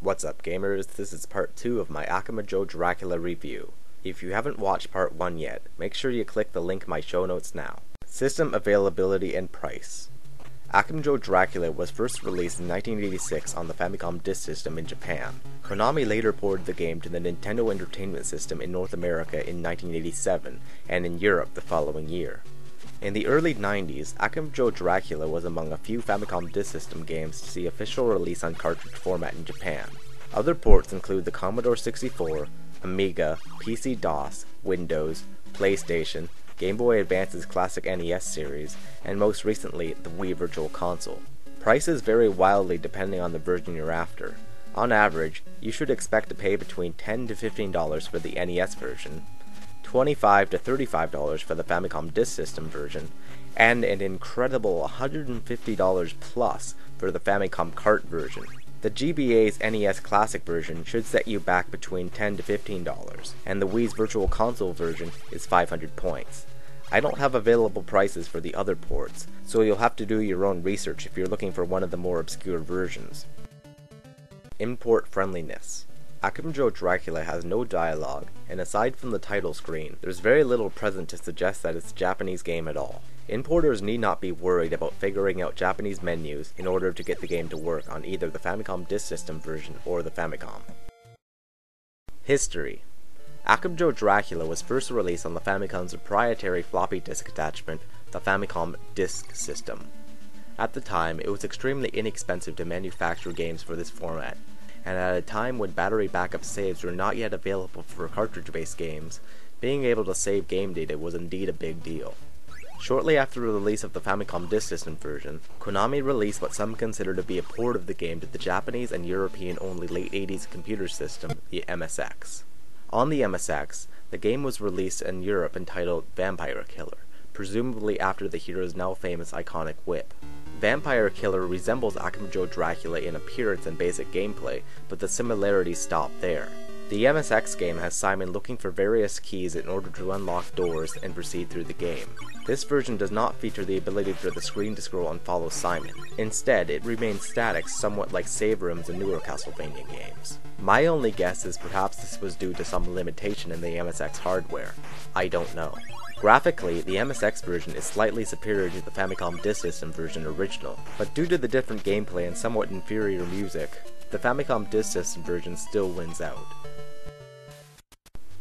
What's up gamers, this is part 2 of my Akumajō Dracula review. If you haven't watched part 1 yet, make sure you click the link in my show notes now. System availability and price. Akumajō Dracula was first released in 1986 on the Famicom disk system in Japan. Konami later ported the game to the Nintendo Entertainment System in North America in 1987, and in Europe the following year. In the early 90s, Akumajō Dracula was among a few Famicom disk system games to see official release on cartridge format in Japan. Other ports include the Commodore 64, Amiga, PC-DOS, Windows, PlayStation, Game Boy Advance's classic NES series, and most recently, the Wii Virtual Console. Prices vary wildly depending on the version you're after. On average, you should expect to pay between $10 to $15 for the NES version, $25 to $35 for the Famicom disk system version, and an incredible $150 plus for the Famicom cart version. The GBA's NES Classic version should set you back between $10 to $15, and the Wii's Virtual Console version is 500 points. I don't have available prices for the other ports, so you'll have to do your own research if you're looking for one of the more obscure versions. Import friendliness. Akumajō Dracula has no dialogue, and aside from the title screen, there's very little present to suggest that it's a Japanese game at all. Importers need not be worried about figuring out Japanese menus in order to get the game to work on either the Famicom disk system version or the Famicom. History. Akumajō Dracula was first released on the Famicom's proprietary floppy disk attachment, the Famicom Disk System. At the time, it was extremely inexpensive to manufacture games for this format, and at a time when battery backup saves were not yet available for cartridge-based games, being able to save game data was indeed a big deal. Shortly after the release of the Famicom disk system version, Konami released what some consider to be a port of the game to the Japanese and European-only late 80s computer system, the MSX. On the MSX, the game was released in Europe entitled Vampire Killer, presumably after the hero's now famous iconic whip. Vampire Killer resembles Akumajō Dracula in appearance and basic gameplay, but the similarities stop there. The MSX game has Simon looking for various keys in order to unlock doors and proceed through the game. This version does not feature the ability for the screen to scroll and follow Simon. Instead, it remains static, somewhat like save rooms in newer Castlevania games. My only guess is perhaps this was due to some limitation in the MSX hardware. I don't know. Graphically, the MSX version is slightly superior to the Famicom disk system version original, but due to the different gameplay and somewhat inferior music, the Famicom disk system version still wins out.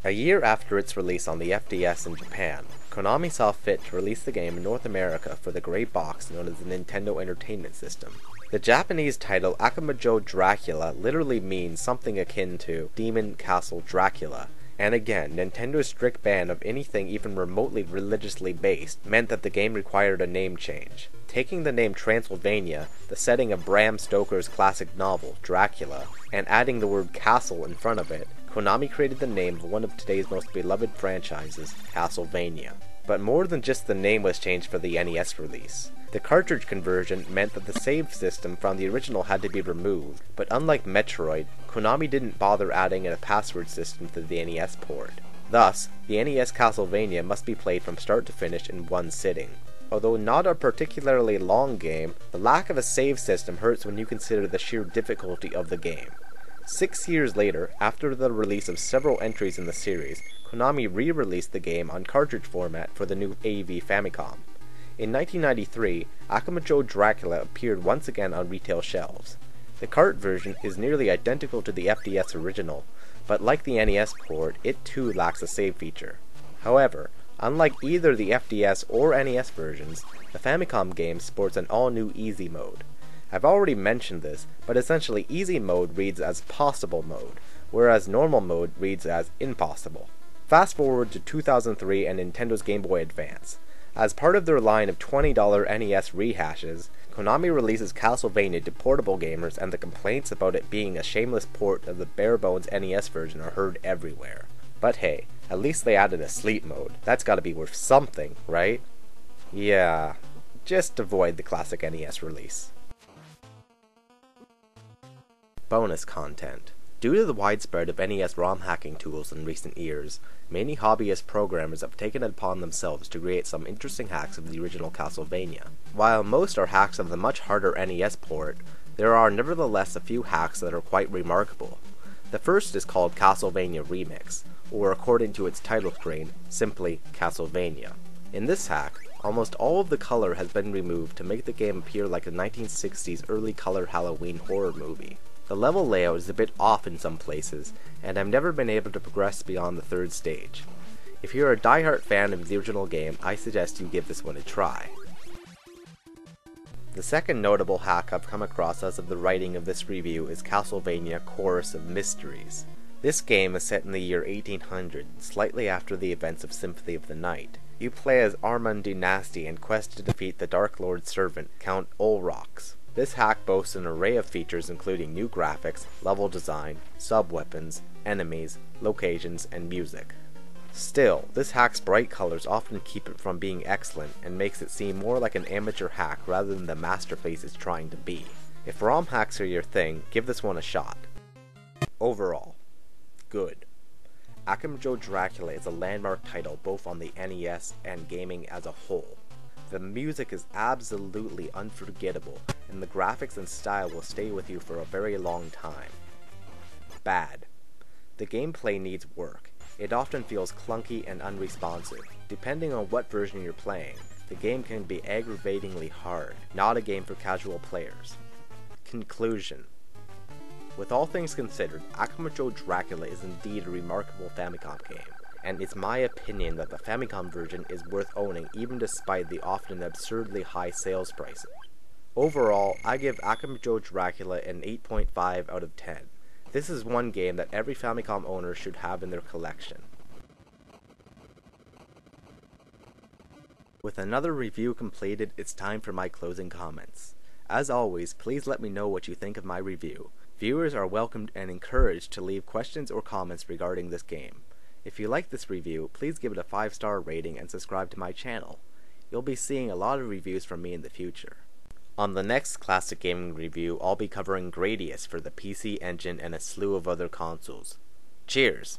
A year after its release on the FDS in Japan, Konami saw fit to release the game in North America for the gray box known as the Nintendo Entertainment System. The Japanese title Akumajō Dracula literally means something akin to Demon Castle Dracula, and again, Nintendo's strict ban of anything even remotely religiously based meant that the game required a name change. Taking the name Transylvania, the setting of Bram Stoker's classic novel, Dracula, and adding the word castle in front of it, Konami created the name of one of today's most beloved franchises, Castlevania. But more than just the name was changed for the NES release. The cartridge conversion meant that the save system from the original had to be removed, but unlike Metroid, Konami didn't bother adding in a password system to the NES port. Thus, the NES Castlevania must be played from start to finish in one sitting. Although not a particularly long game, the lack of a save system hurts when you consider the sheer difficulty of the game. 6 years later, after the release of several entries in the series, Konami re-released the game on cartridge format for the new AV Famicom. In 1993, Akumajō Dracula appeared once again on retail shelves. The cart version is nearly identical to the FDS original, but like the NES port, it too lacks a save feature. However, unlike either the FDS or NES versions, the Famicom game sports an all-new Easy mode. I've already mentioned this, but essentially Easy mode reads as Possible mode, whereas Normal mode reads as Impossible. Fast forward to 2003 and Nintendo's Game Boy Advance. As part of their line of $20 NES rehashes, Konami releases Castlevania to portable gamers, and the complaints about it being a shameless port of the bare-bones NES version are heard everywhere. But hey, at least they added a sleep mode. That's gotta be worth something, right? Yeah, just avoid the classic NES release. Bonus content. Due to the widespread of NES ROM hacking tools in recent years, many hobbyist programmers have taken it upon themselves to create some interesting hacks of the original Castlevania. While most are hacks of the much harder NES port, There are nevertheless a few hacks that are quite remarkable. The first is called Castlevania Remix, or according to its title screen, simply Castlevania. In this hack, almost all of the color has been removed to make the game appear like a 1960s early color Halloween horror movie. The level layout is a bit off in some places, and I've never been able to progress beyond the third stage. If you're a diehard fan of the original game, I suggest you give this one a try. The second notable hack I've come across as of the writing of this review is Castlevania Chorus of Mysteries. This game is set in the year 1800, slightly after the events of Symphony of the Night. You play as Armand Dynasty and quest to defeat the Dark Lord's servant, Count Olrox. This hack boasts an array of features including new graphics, level design, sub-weapons, enemies, locations, and music. Still, this hack's bright colors often keep it from being excellent and makes it seem more like an amateur hack rather than the masterpiece it's trying to be. If ROM hacks are your thing, give this one a shot. Overall, good. Akumajō Dracula is a landmark title both on the NES and gaming as a whole. The music is absolutely unforgettable, and the graphics and style will stay with you for a very long time. Bad. The gameplay needs work. It often feels clunky and unresponsive. Depending on what version you're playing, the game can be aggravatingly hard, not a game for casual players. Conclusion. With all things considered, Akumajō Dracula is indeed a remarkable Famicom game, and it's my opinion that the Famicom version is worth owning even despite the often absurdly high sales prices. Overall, I give Akumajō Dracula an 8.5 out of 10. This is one game that every Famicom owner should have in their collection. With another review completed, it's time for my closing comments. As always, please let me know what you think of my review. Viewers are welcomed and encouraged to leave questions or comments regarding this game. If you like this review, please give it a 5-star rating and subscribe to my channel. You'll be seeing a lot of reviews from me in the future. On the next classic gaming review, I'll be covering Gradius for the PC Engine and a slew of other consoles. Cheers!